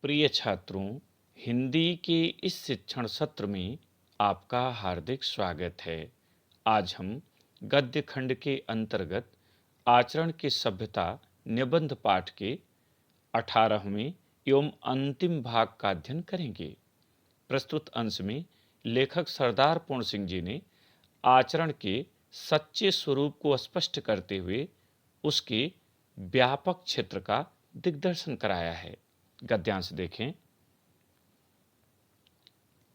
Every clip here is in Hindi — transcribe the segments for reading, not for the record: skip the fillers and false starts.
प्रिय छात्रों, हिंदी के इस शिक्षण सत्र में आपका हार्दिक स्वागत है। आज हम गद्य खंड के अंतर्गत आचरण की सभ्यता निबंध पाठ के 18वें एवं अंतिम भाग का अध्ययन करेंगे। प्रस्तुत अंश में लेखक सरदार पूर्ण सिंह जी ने आचरण के सच्चे स्वरूप को स्पष्ट करते हुए उसके व्यापक क्षेत्र का दिग्दर्शन कराया है। गद्यांश देखें।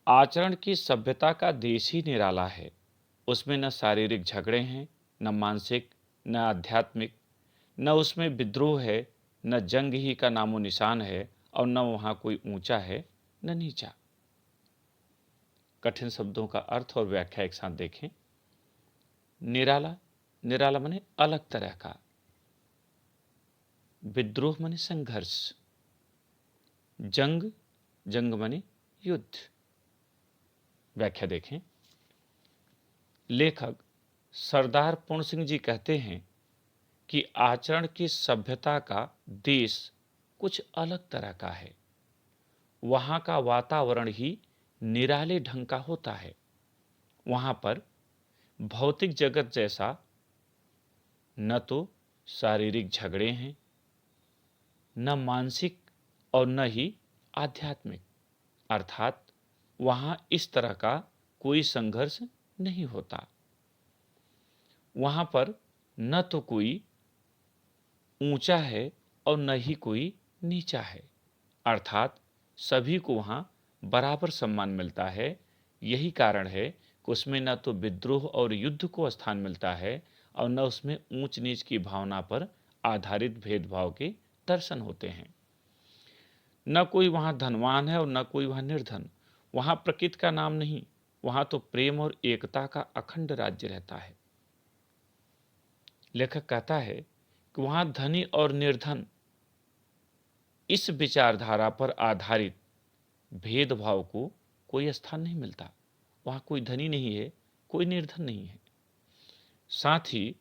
आचरण की सभ्यता का देश ही निराला है। उसमें न शारीरिक झगड़े हैं, न मानसिक, न आध्यात्मिक, न उसमें विद्रोह है, न जंग ही का नामो निशान है, और न वहां कोई ऊंचा है न नीचा। कठिन शब्दों का अर्थ और व्याख्या एक साथ देखें। निराला, निराला माने अलग तरह का। विद्रोह माने संघर्ष। जंग, जंग माने युद्ध। व्याख्या देखें। लेखक सरदार पूर्ण सिंह जी कहते हैं कि आचरण की सभ्यता का देश कुछ अलग तरह का है। वहां का वातावरण ही निराले ढंग का होता है। वहां पर भौतिक जगत जैसा न तो शारीरिक झगड़े हैं, न मानसिक और न ही आध्यात्मिक, अर्थात वहां इस तरह का कोई संघर्ष नहीं होता। वहां पर न तो कोई ऊंचा है और न ही कोई नीचा है, अर्थात सभी को वहां बराबर सम्मान मिलता है। यही कारण है कि उसमें न तो विद्रोह और युद्ध को स्थान मिलता है और न उसमें ऊंच नीच की भावना पर आधारित भेदभाव के दर्शन होते हैं। न कोई वहां धनवान है और न कोई वहां निर्धन। वहां प्रकृति का नाम नहीं, वहां तो प्रेम और एकता का अखंड राज्य रहता है। लेखक कहता है कि वहां धनी और निर्धन इस विचारधारा पर आधारित भेदभाव को कोई स्थान नहीं मिलता। वहां कोई धनी नहीं है, कोई निर्धन नहीं है। साथ ही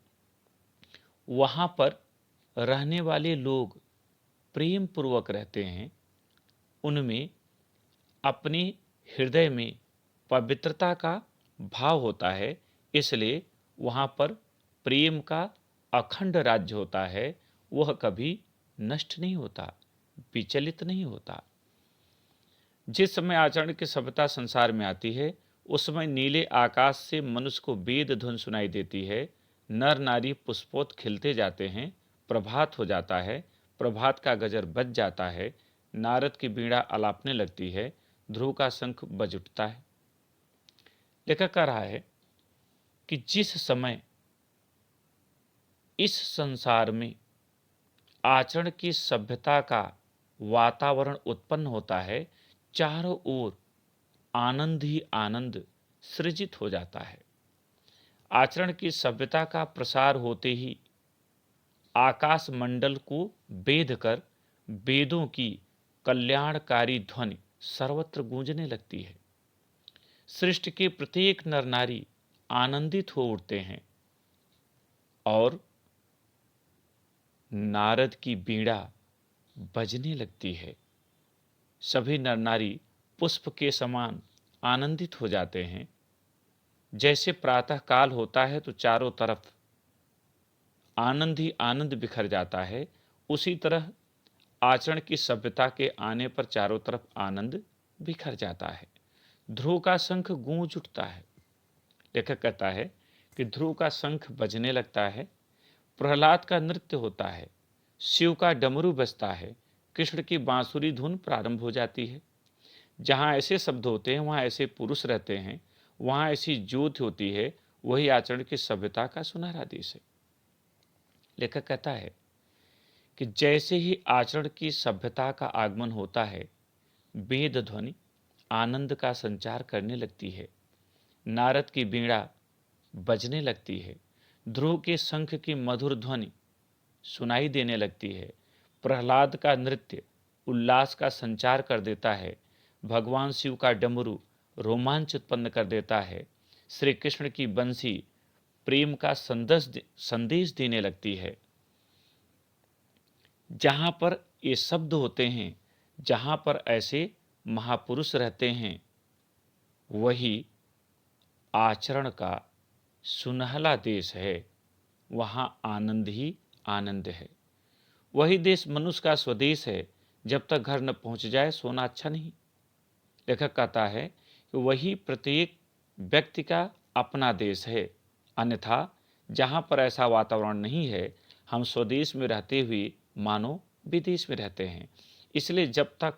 वहां पर रहने वाले लोग प्रेम पूर्वक रहते हैं। उनमें अपने हृदय में पवित्रता का भाव होता है, इसलिए वहां पर प्रेम का अखंड राज्य होता है। वह कभी नष्ट नहीं होता, विचलित नहीं होता। जिस समय आचरण की सभ्यता संसार में आती है, उस समय नीले आकाश से मनुष्य को वेद धुन सुनाई देती है। नर नारी पुष्पोत खिलते जाते हैं। प्रभात हो जाता है, प्रभात का गजर बज जाता है। नारद की बीड़ा अलापने लगती है, ध्रुव का शंख बज उठता है। लेखक कह रहा है कि जिस समय इस संसार में आचरण की सभ्यता का वातावरण उत्पन्न होता है, चारों ओर आनंद ही आनंद सृजित हो जाता है। आचरण की सभ्यता का प्रसार होते ही आकाश मंडल को बेध कर वेदों की कल्याणकारी ध्वनि सर्वत्र गूंजने लगती है। सृष्टि के प्रत्येक नर नारी आनंदित हो उठते हैं और नारद की बीड़ा बजने लगती है। सभी नर नारी पुष्प के समान आनंदित हो जाते हैं। जैसे प्रातः काल होता है तो चारों तरफ आनंद ही आनंद बिखर जाता है, उसी तरह आचरण की सभ्यता के आने पर चारों तरफ आनंद बिखर जाता है। ध्रुव का शंख गूंज उठता है। लेखक कहता है कि ध्रुव का शंख बजने लगता है, प्रहलाद का नृत्य होता है, शिव का डमरू बजता है, कृष्ण की बांसुरी धुन प्रारंभ हो जाती है। जहाँ ऐसे शब्द होते हैं वहाँ ऐसे पुरुष रहते हैं, वहाँ ऐसी ज्योति होती है। वही आचरण की सभ्यता का सुनहरा देश है। लेखक कहता है कि जैसे ही आचरण की सभ्यता का आगमन होता है, वेद ध्वनि आनंद का संचार करने लगती है। नारद की बीड़ा बजने लगती है, ध्रुव के शंख की मधुर ध्वनि सुनाई देने लगती है। प्रहलाद का नृत्य उल्लास का संचार कर देता है। भगवान शिव का डमरू रोमांच उत्पन्न कर देता है। श्री कृष्ण की बंसी प्रेम का संदेश देने लगती है। जहां पर ये शब्द होते हैं, जहाँ पर ऐसे महापुरुष रहते हैं वही आचरण का सुनहला देश है, वहाँ आनंद ही आनंद है। वही देश मनुष्य का स्वदेश है, जब तक घर न पहुँच जाए सोना अच्छा नहीं। लेखक कहता है कि वही प्रत्येक व्यक्ति का अपना देश है, अन्यथा जहाँ पर ऐसा वातावरण नहीं है, हम स्वदेश में रहते हुए मानो विदेश में रहते हैं। इसलिए जब तक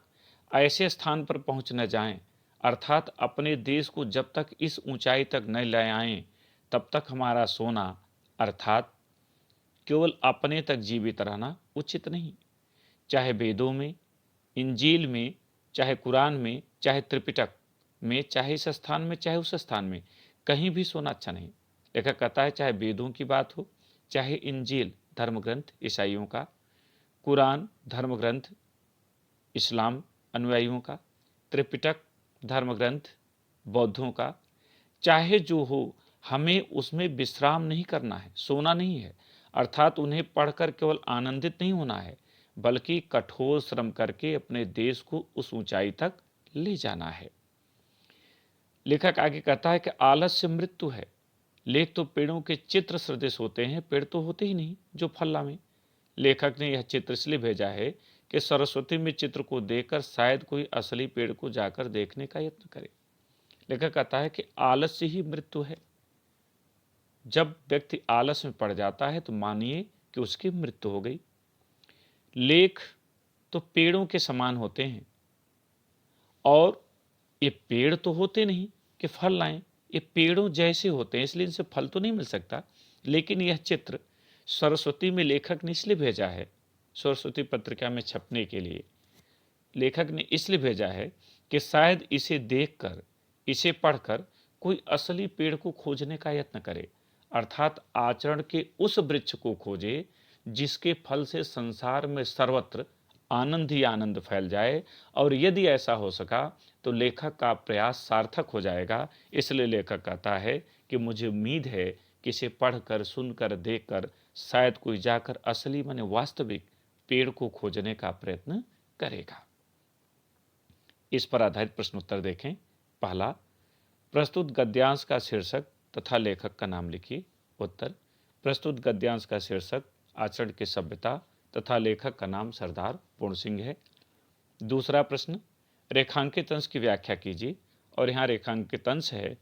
ऐसे स्थान पर पहुँच न जाएं, अर्थात अपने देश को जब तक इस ऊंचाई तक न ले आएं, तब तक हमारा सोना अर्थात केवल अपने तक जीवित रहना उचित नहीं। चाहे वेदों में, इंजील में, चाहे कुरान में, चाहे त्रिपिटक में, चाहे इस स्थान में, चाहे उस स्थान में, कहीं भी सोना अच्छा नहीं। लेखक कहता है चाहे वेदों की बात हो, चाहे इंजील धर्म ग्रंथ ईसाइयों का, कुरान धर्म ग्रंथ इस्लाम अनुयायियों का, त्रिपिटक धर्म ग्रंथ बौद्धों का, चाहे जो हो, हमें उसमें विश्राम नहीं करना है, सोना नहीं है। अर्थात उन्हें पढ़कर केवल आनंदित नहीं होना है, बल्कि कठोर श्रम करके अपने देश को उस ऊंचाई तक ले जाना है। लेखक आगे कहता है कि आलस्य मृत्यु है। लेख तो पेड़ों के चित्र सदृश होते हैं, पेड़ तो होते ही नहीं जो फल लावे। लेखक ने यह चित्र इसलिए भेजा है कि सरस्वती में चित्र को देखकर शायद कोई असली पेड़ को जाकर देखने का यत्न करे। लेखक कहता है कि आलस्य ही मृत्यु है। जब व्यक्ति आलस में पड़ जाता है तो मानिए कि उसकी मृत्यु हो गई। लेख तो पेड़ों के समान होते हैं, और ये पेड़ तो होते नहीं कि फल लाएं, ये पेड़ों जैसे होते हैं, इसलिए इनसे फल तो नहीं मिल सकता। लेकिन यह चित्र सरस्वती में लेखक ने इसलिए भेजा है, सरस्वती पत्रिका में छपने के लिए लेखक ने इसलिए भेजा है कि शायद इसे देखकर, इसे पढ़कर कोई असली पेड़ को खोजने का यत्न करे, अर्थात आचरण के उस वृक्ष को खोजे जिसके फल से संसार में सर्वत्र आनंद ही आनंद फैल जाए। और यदि ऐसा हो सका तो लेखक का प्रयास सार्थक हो जाएगा। इसलिए लेखक कहता है कि मुझे उम्मीद है कि इसे पढ़कर, सुनकर, देखकर शायद कोई जाकर असली माने वास्तविक पेड़ को खोजने का प्रयत्न करेगा। इस पर आधारित प्रश्नोत्तर देखें। पहला, प्रस्तुत गद्यांश का शीर्षक तथा लेखक का नाम लिखिए। उत्तर, प्रस्तुत गद्यांश का शीर्षक आचरण की सभ्यता तथा लेखक का नाम सरदार पूर्ण सिंह है। दूसरा प्रश्न, रेखांकित अंश की व्याख्या कीजिए। और यहाँ रेखांकित अंश है,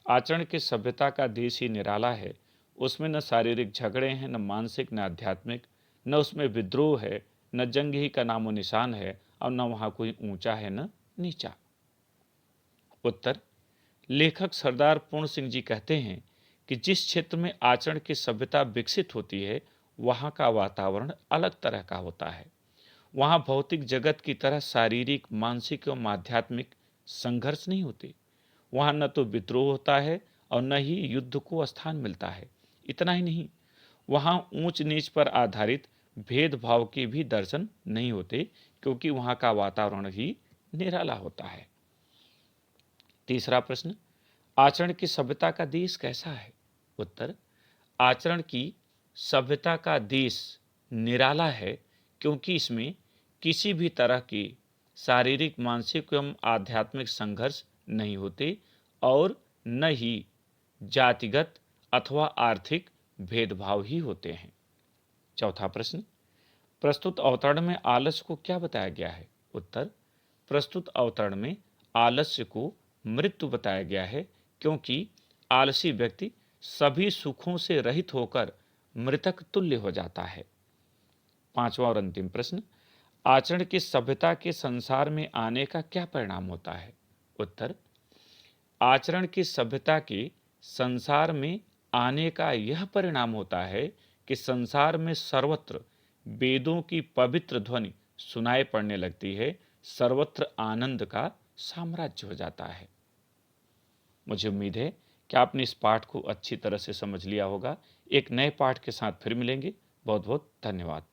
आचरण की सभ्यता का देश ही निराला है, उसमें न शारीरिक झगड़े हैं, न मानसिक, न आध्यात्मिक, न उसमें विद्रोह है, न जंग ही का नामो निशान है, और न वहाँ कोई ऊंचा है न नीचा। उत्तर, लेखक सरदार पूर्ण सिंह जी कहते हैं कि जिस क्षेत्र में आचरण की सभ्यता विकसित होती है, वहाँ का वातावरण अलग तरह का होता है। वहाँ भौतिक जगत की तरह शारीरिक, मानसिक एवं आध्यात्मिक संघर्ष नहीं होते। वहाँ न तो विद्रोह होता है और न ही युद्ध को स्थान मिलता है। इतना ही नहीं, वहाँ ऊंच नीच पर आधारित भेदभाव के भी दर्शन नहीं होते, क्योंकि वहाँ का वातावरण ही निराला होता है। तीसरा प्रश्न, आचरण की सभ्यता का देश कैसा है? उत्तर, आचरण की सभ्यता का देश निराला है, क्योंकि इसमें किसी भी तरह की शारीरिक, मानसिक एवं आध्यात्मिक संघर्ष नहीं होते, और न ही जातिगत अथवा आर्थिक भेदभाव ही होते हैं। चौथा प्रश्न, प्रस्तुत अवतरण में आलस्य को क्या बताया गया है? उत्तर, प्रस्तुत अवतरण में आलस्य को मृत्यु बताया गया है, क्योंकि आलसी व्यक्ति सभी सुखों से रहित होकर मृतक तुल्य हो जाता है। पांचवा और अंतिम प्रश्न, आचरण की सभ्यता के संसार में आने का क्या परिणाम होता है? उत्तर, आचरण की सभ्यता के संसार में आने का यह परिणाम होता है कि संसार में सर्वत्र वेदों की पवित्र ध्वनि सुनाई पड़ने लगती है, सर्वत्र आनंद का साम्राज्य हो जाता है। मुझे उम्मीद है कि आपने इस पाठ को अच्छी तरह से समझ लिया होगा। एक नए पाठ के साथ फिर मिलेंगे। बहुत बहुत धन्यवाद।